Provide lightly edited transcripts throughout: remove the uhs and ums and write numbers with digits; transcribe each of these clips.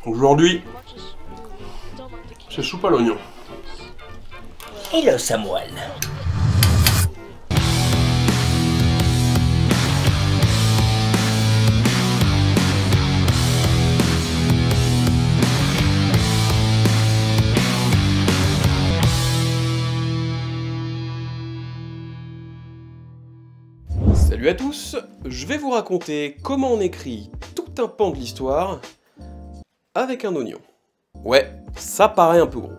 Aujourd'hui, c'est soupe à l'oignon. Hello Samuel. Salut à tous, je vais vous raconter comment on écrit tout un pan de l'histoire avec un oignon. Ouais, ça paraît un peu gros.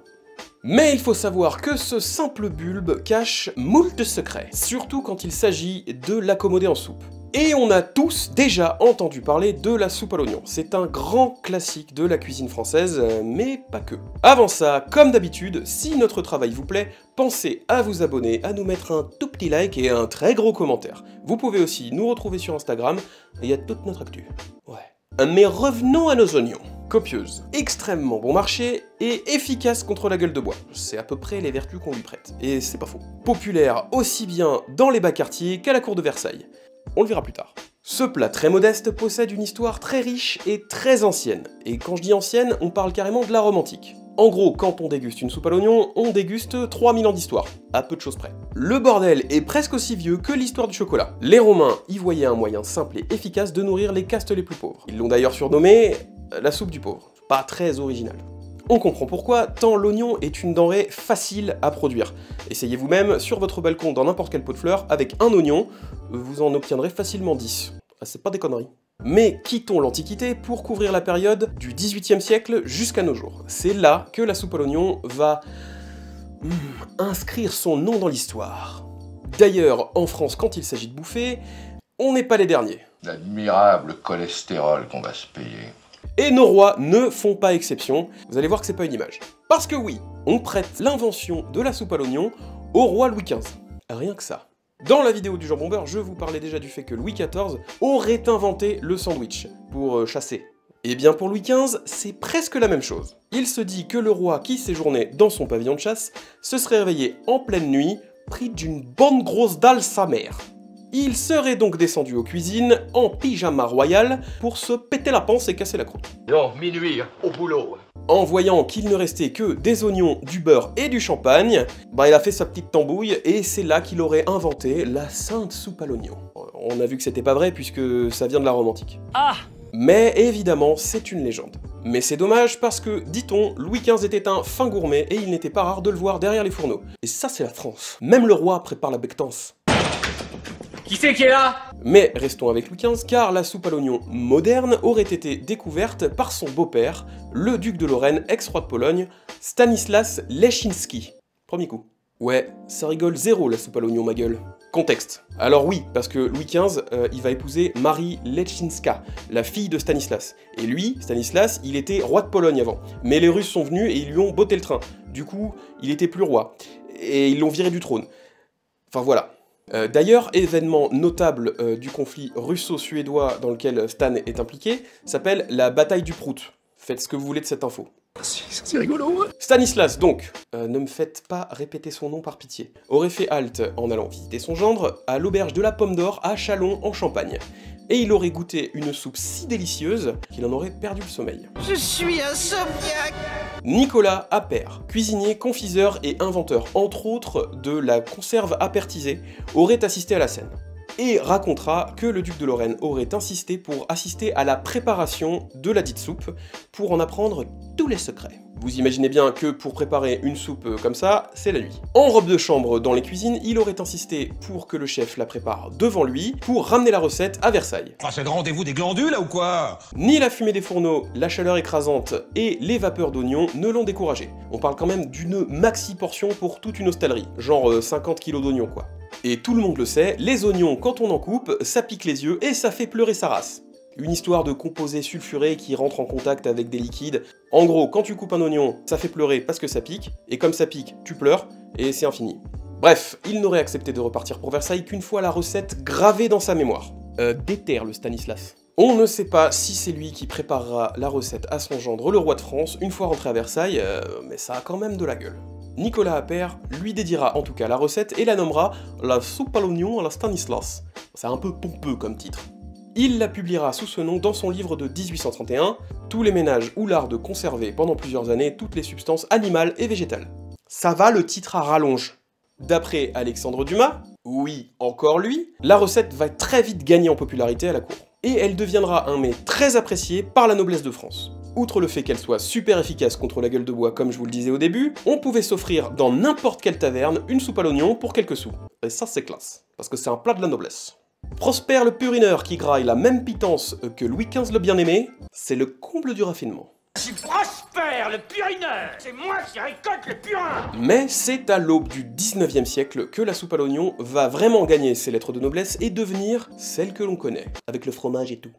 Mais il faut savoir que ce simple bulbe cache moult secrets, surtout quand il s'agit de l'accommoder en soupe. Et on a tous déjà entendu parler de la soupe à l'oignon. C'est un grand classique de la cuisine française, mais pas que. Avant ça, comme d'habitude, si notre travail vous plaît, pensez à vous abonner, à nous mettre un tout petit like et un très gros commentaire. Vous pouvez aussi nous retrouver sur Instagram, et il y a toute notre actu. Ouais. Mais revenons à nos oignons. Copieuse, extrêmement bon marché et efficace contre la gueule de bois. C'est à peu près les vertus qu'on lui prête. Et c'est pas faux. Populaire aussi bien dans les bas quartiers qu'à la cour de Versailles. On le verra plus tard. Ce plat très modeste possède une histoire très riche et très ancienne. Et quand je dis ancienne, on parle carrément de la Rome antique. En gros, quand on déguste une soupe à l'oignon, on déguste 3000 ans d'histoire, à peu de choses près. Le bordel est presque aussi vieux que l'histoire du chocolat. Les Romains y voyaient un moyen simple et efficace de nourrir les castes les plus pauvres. Ils l'ont d'ailleurs surnommée la soupe du pauvre. Pas très original. On comprend pourquoi, tant l'oignon est une denrée facile à produire. Essayez vous-même sur votre balcon dans n'importe quel pot de fleurs, avec un oignon, vous en obtiendrez facilement 10. Ah, c'est pas des conneries. Mais quittons l'Antiquité pour couvrir la période du XVIIIe siècle jusqu'à nos jours. C'est là que la soupe à l'oignon va inscrire son nom dans l'histoire. D'ailleurs, en France, quand il s'agit de bouffer, on n'est pas les derniers. L'admirable cholestérol qu'on va se payer. Et nos rois ne font pas exception, vous allez voir que c'est pas une image. Parce que oui, on prête l'invention de la soupe à l'oignon au roi Louis XV. Rien que ça. Dans la vidéo du jambon beurre, je vous parlais déjà du fait que Louis XIV aurait inventé le sandwich pour chasser. Et bien pour Louis XV, c'est presque la même chose. Il se dit que le roi qui séjournait dans son pavillon de chasse se serait réveillé en pleine nuit, pris d'une bonne grosse dalle sa mère. Il serait donc descendu aux cuisines en pyjama royal pour se péter la panse et casser la croûte. Non, minuit, au boulot. En voyant qu'il ne restait que des oignons, du beurre et du champagne, il a fait sa petite tambouille et c'est là qu'il aurait inventé la sainte soupe à l'oignon. On a vu que c'était pas vrai puisque ça vient de la Rome antique. Ah! Mais évidemment, c'est une légende. Mais c'est dommage parce que, dit-on, Louis XV était un fin gourmet et il n'était pas rare de le voir derrière les fourneaux. Et ça, c'est la France. Même le roi prépare la bectance. Qui c'est qui est là? Mais restons avec Louis XV, car la soupe à l'oignon moderne aurait été découverte par son beau-père, le duc de Lorraine, ex-roi de Pologne, Stanislas Leszczyński. Premier coup. Ouais, ça rigole zéro la soupe à l'oignon, ma gueule. Contexte. Alors oui, parce que Louis XV, il va épouser Marie Leszczyńska, la fille de Stanislas. Et lui, Stanislas, il était roi de Pologne avant. Mais les Russes sont venus et ils lui ont botté le train. Du coup, il était plus roi. Et ils l'ont viré du trône. Enfin voilà. D'ailleurs, événement notable du conflit russo-suédois dans lequel Stan est impliqué, s'appelle la bataille du Prout. Faites ce que vous voulez de cette info. C'est rigolo. Stanislas, donc, ne me faites pas répéter son nom par pitié, aurait fait halte en allant visiter son gendre à l'auberge de la Pomme d'Or à Châlons en Champagne. Et il aurait goûté une soupe si délicieuse qu'il en aurait perdu le sommeil. Je suis insomniaque. Nicolas Appert, cuisinier, confiseur et inventeur, entre autres, de la conserve apertisée, aurait assisté à la scène. Et racontera que le duc de Lorraine aurait insisté pour assister à la préparation de la dite soupe, pour en apprendre tous les secrets. Vous imaginez bien que pour préparer une soupe comme ça, c'est la nuit. En robe de chambre dans les cuisines, il aurait insisté pour que le chef la prépare devant lui, pour ramener la recette à Versailles. Ah, c'est le rendez-vous des glandules, là, ou quoi? Ni la fumée des fourneaux, la chaleur écrasante et les vapeurs d'oignons ne l'ont découragé. On parle quand même d'une maxi portion pour toute une hostellerie, genre 50 kilos d'oignons quoi. Et tout le monde le sait, les oignons, quand on en coupe, ça pique les yeux et ça fait pleurer sa race. Une histoire de composés sulfurés qui rentrent en contact avec des liquides. En gros, quand tu coupes un oignon, ça fait pleurer parce que ça pique, et comme ça pique, tu pleures, et c'est infini. Bref, il n'aurait accepté de repartir pour Versailles qu'une fois la recette gravée dans sa mémoire. Déterre le Stanislas. On ne sait pas si c'est lui qui préparera la recette à son gendre, le roi de France, une fois rentré à Versailles, mais ça a quand même de la gueule. Nicolas Appert lui dédiera en tout cas la recette et la nommera la soupe à l'oignon à la Stanislas. C'est un peu pompeux comme titre. Il la publiera sous ce nom dans son livre de 1831, Tous les ménages ou l'art de conserver pendant plusieurs années toutes les substances animales et végétales. Ça va, le titre à rallonge. D'après Alexandre Dumas, oui, encore lui, la recette va très vite gagner en popularité à la cour. Et elle deviendra un mets très apprécié par la noblesse de France. Outre le fait qu'elle soit super efficace contre la gueule de bois comme je vous le disais au début, on pouvait s'offrir dans n'importe quelle taverne une soupe à l'oignon pour quelques sous. Et ça c'est classe, parce que c'est un plat de la noblesse. Prosper le purineur qui graille la même pitance que Louis XV le bien-aimé, c'est le comble du raffinement. Je suis Prosper, le purineur. C'est moi qui récolte le purin. Mais c'est à l'aube du 19e siècle que la soupe à l'oignon va vraiment gagner ses lettres de noblesse et devenir celle que l'on connaît, avec le fromage et tout.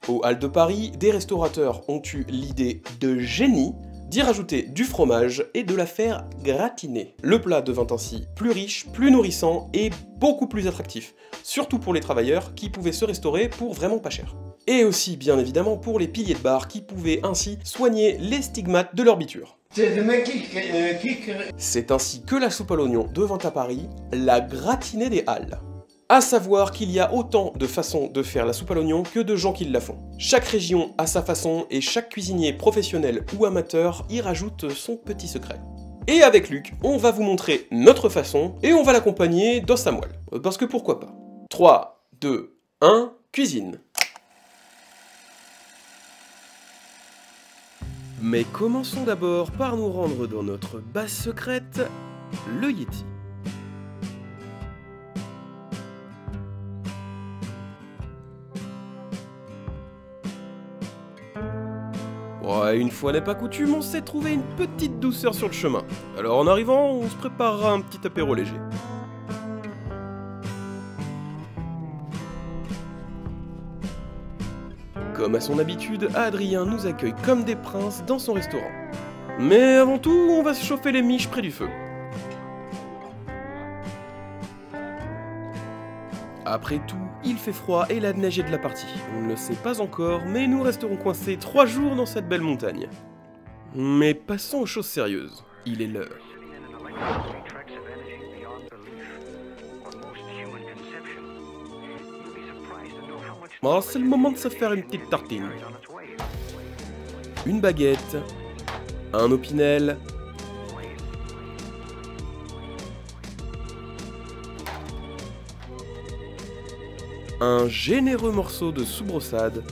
Aux Halles de Paris, des restaurateurs ont eu l'idée de génie d'y rajouter du fromage et de la faire gratiner. Le plat devint ainsi plus riche, plus nourrissant et beaucoup plus attractif, surtout pour les travailleurs qui pouvaient se restaurer pour vraiment pas cher. Et aussi bien évidemment pour les piliers de bar qui pouvaient ainsi soigner les stigmates de leur biture. C'est ainsi que la soupe à l'oignon devint à Paris la gratinée des Halles. À savoir qu'il y a autant de façons de faire la soupe à l'oignon que de gens qui la font. Chaque région a sa façon et chaque cuisinier professionnel ou amateur y rajoute son petit secret. Et avec Luc, on va vous montrer notre façon et on va l'accompagner d'os à moelle. Parce que pourquoi pas. 3, 2, 1, cuisine. Mais commençons d'abord par nous rendre dans notre base secrète, le Yeti. Ouais, une fois n'est pas coutume, on s'est trouvé une petite douceur sur le chemin. Alors en arrivant, on se préparera un petit apéro léger. Comme à son habitude, Adrien nous accueille comme des princes dans son restaurant. Mais avant tout, on va se chauffer les miches près du feu. Après tout, il fait froid et la neige est de la partie. On ne le sait pas encore, mais nous resterons coincés 3 jours dans cette belle montagne. Mais passons aux choses sérieuses. Il est l'heure. Bon, c'est le moment de se faire une petite tartine. Une baguette, un opinel, un généreux morceau de soubrossade.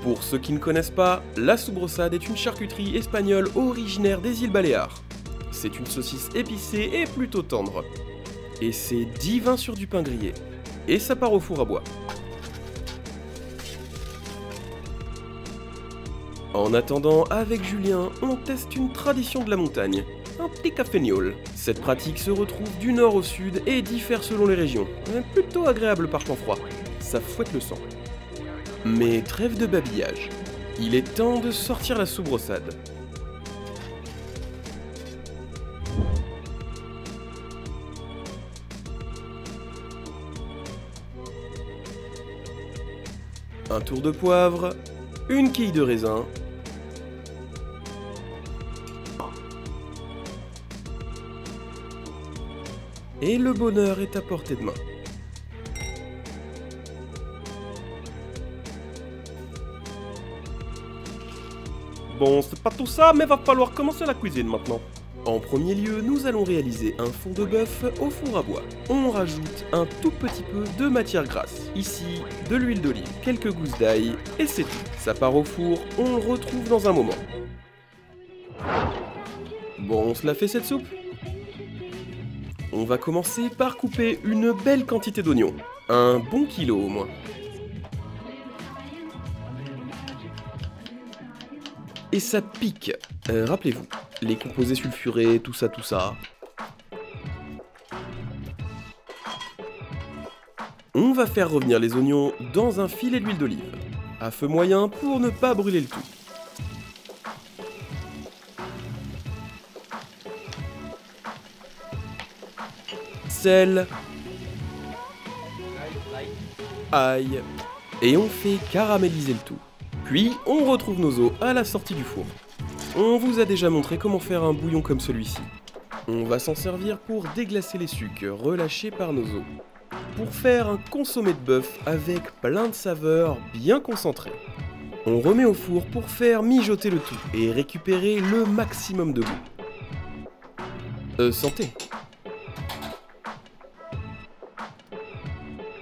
Pour ceux qui ne connaissent pas, la soubrossade est une charcuterie espagnole originaire des îles Baléares. C'est une saucisse épicée et plutôt tendre. Et c'est divin sur du pain grillé. Et ça part au four à bois. En attendant, avec Julien, on teste une tradition de la montagne, un petit café-gnôle. Cette pratique se retrouve du nord au sud et diffère selon les régions. Plutôt agréable par temps froid, ça fouette le sang. Mais trêve de babillage, il est temps de sortir la soubrossade. Un tour de poivre, une quille de raisin, et le bonheur est à portée de main. Bon, c'est pas tout ça, mais va falloir commencer la cuisine maintenant. En premier lieu, nous allons réaliser un fond de bœuf au four à bois. On rajoute un tout petit peu de matière grasse. Ici, de l'huile d'olive, quelques gousses d'ail, et c'est tout. Ça part au four, on le retrouve dans un moment. Bon, on se la fait cette soupe ? On va commencer par couper une belle quantité d'oignons. Un bon kilo au moins. Et ça pique. Rappelez-vous, les composés sulfurés, tout ça. On va faire revenir les oignons dans un filet d'huile d'olive, à feu moyen pour ne pas brûler le tout. Sel, ail, et on fait caraméliser le tout. Puis on retrouve nos os à la sortie du four. On vous a déjà montré comment faire un bouillon comme celui-ci. On va s'en servir pour déglacer les sucs relâchés par nos os. pour faire un consommé de bœuf avec plein de saveurs bien concentrées. On remet au four pour faire mijoter le tout et récupérer le maximum de goût. Santé.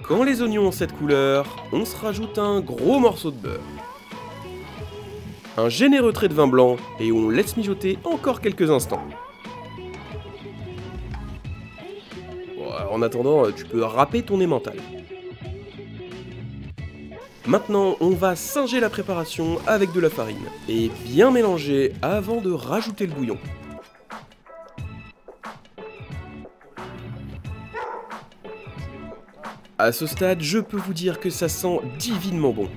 Quand les oignons ont cette couleur, on se rajoute un gros morceau de beurre. Un généreux trait de vin blanc et on laisse mijoter encore quelques instants. Bon, en attendant, tu peux râper ton emmental. Maintenant, on va singer la préparation avec de la farine et bien mélanger avant de rajouter le bouillon. À ce stade, je peux vous dire que ça sent divinement bon.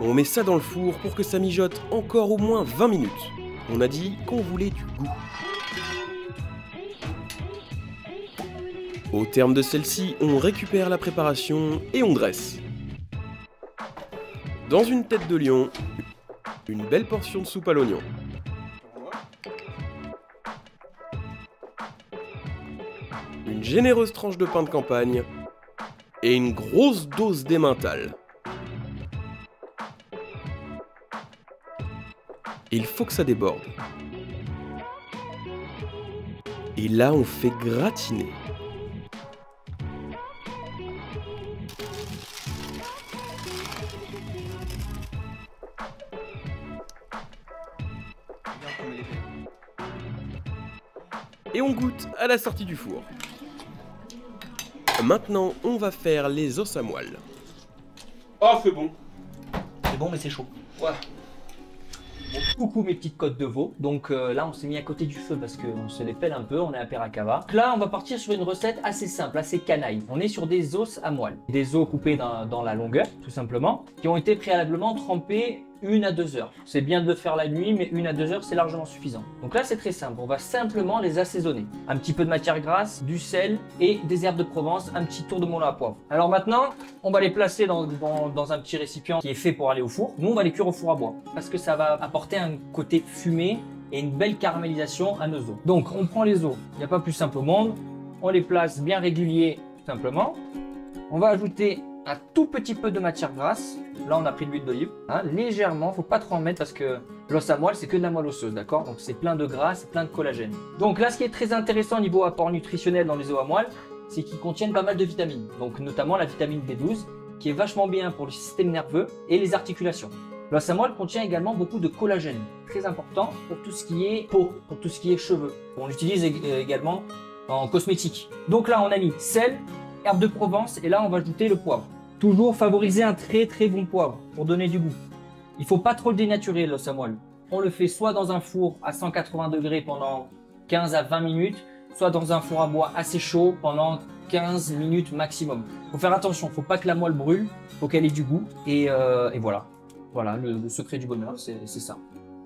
On met ça dans le four pour que ça mijote encore au moins 20 minutes. On a dit qu'on voulait du goût. Au terme de celle-ci, on récupère la préparation et on dresse. Dans une tête de lion, une belle portion de soupe à l'oignon. Une généreuse tranche de pain de campagne et une grosse dose d'emmental. Il faut que ça déborde. Et là, on fait gratiner. Et on goûte à la sortie du four. Maintenant, on va faire les os à moelle. Oh, c'est bon. C'est bon, mais c'est chaud. Ouais. Coucou mes petites côtes de veau. Donc là on s'est mis à côté du feu parce qu'on se les pèle un peu, on est à Peracava. Donc là on va partir sur une recette assez simple, assez canaille. On est sur des os à moelle. Des os coupés dans la longueur tout simplement, qui ont été préalablement trempés 1 à 2 heures. C'est bien de le faire la nuit, mais 1 à 2 heures c'est largement suffisant. Donc là c'est très simple, on va simplement les assaisonner. Un petit peu de matière grasse, du sel et des herbes de Provence, un petit tour de moulin à poivre. Alors maintenant on va les placer dans un petit récipient qui est fait pour aller au four. Nous on va les cuire au four à bois parce que ça va apporter un côté fumé et une belle caramélisation à nos os. Donc on prend les os, il n'y a pas plus simple au monde, on les place bien réguliers simplement. On va ajouter un tout petit peu de matière grasse. Là, on a pris de l'huile d'olive, hein, légèrement. Faut pas trop en mettre parce que l'os à moelle, c'est que de la moelle osseuse, d'accord? Donc, c'est plein de gras, c'est plein de collagène. Donc là, ce qui est très intéressant au niveau apport nutritionnel dans les os à moelle, c'est qu'ils contiennent pas mal de vitamines. Donc, notamment la vitamine B12, qui est vachement bien pour le système nerveux et les articulations. L'os à moelle contient également beaucoup de collagène, très important pour tout ce qui est peau, pour tout ce qui est cheveux. On l'utilise également en cosmétique. Donc là, on a mis sel, herbes de Provence et là, on va ajouter le poivre. Toujours favoriser un très bon poivre pour donner du goût. Il ne faut pas trop le dénaturer l'os à moelle. On le fait soit dans un four à 180 degrés pendant 15 à 20 minutes, soit dans un four à bois assez chaud pendant 15 minutes maximum. Il faut faire attention, il ne faut pas que la moelle brûle, il faut qu'elle ait du goût et voilà. Voilà, le secret du bonheur, c'est ça.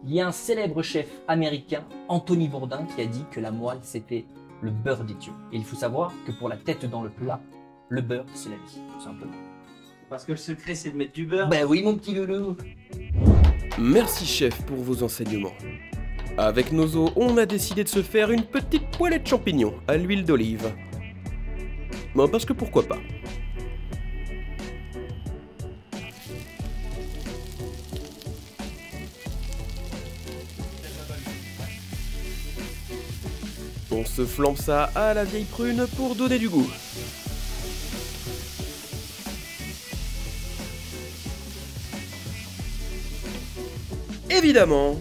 Il y a un célèbre chef américain, Anthony Bourdain, qui a dit que la moelle c'était le beurre des dieux. Et il faut savoir que pour la tête dans le plat, le beurre c'est la vie, tout simplement. Parce que le secret, c'est de mettre du beurre. Ben oui, mon petit loulou. Merci chef pour vos enseignements. Avec nos os, on a décidé de se faire une petite poêlée de champignons à l'huile d'olive. Bon, parce que pourquoi pas. On se flambe ça à la vieille prune pour donner du goût. Évidemment,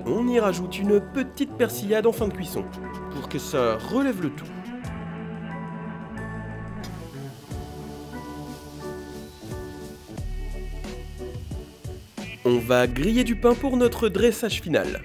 on y rajoute une petite persillade en fin de cuisson, pour que ça relève le tout. On va griller du pain pour notre dressage final.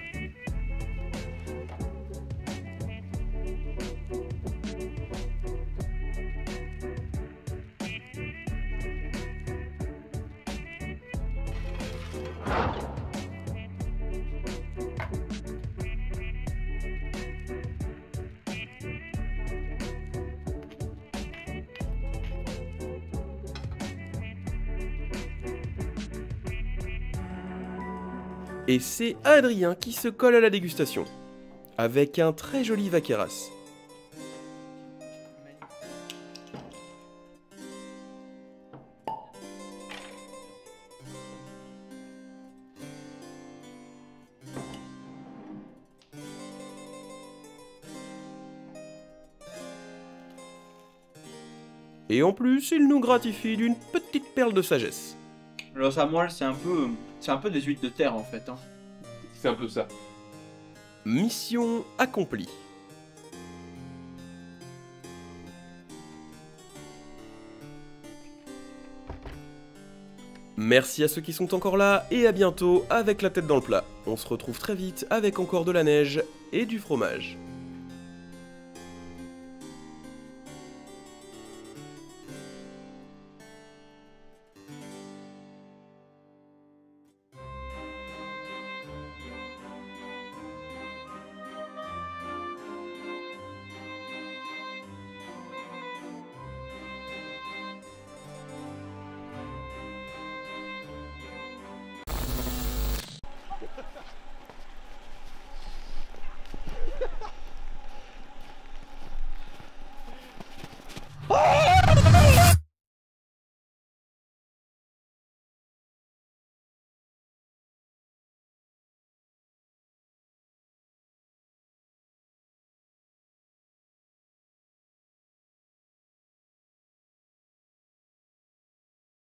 Et c'est Adrien qui se colle à la dégustation. avec un très joli vaqueras. Et en plus, il nous gratifie d'une petite perle de sagesse. L'os à moelle, c'est un peu des huîtres de terre en fait. Hein. C'est un peu ça. Mission accomplie. Merci à ceux qui sont encore là et à bientôt avec la tête dans le plat. On se retrouve très vite avec encore de la neige et du fromage.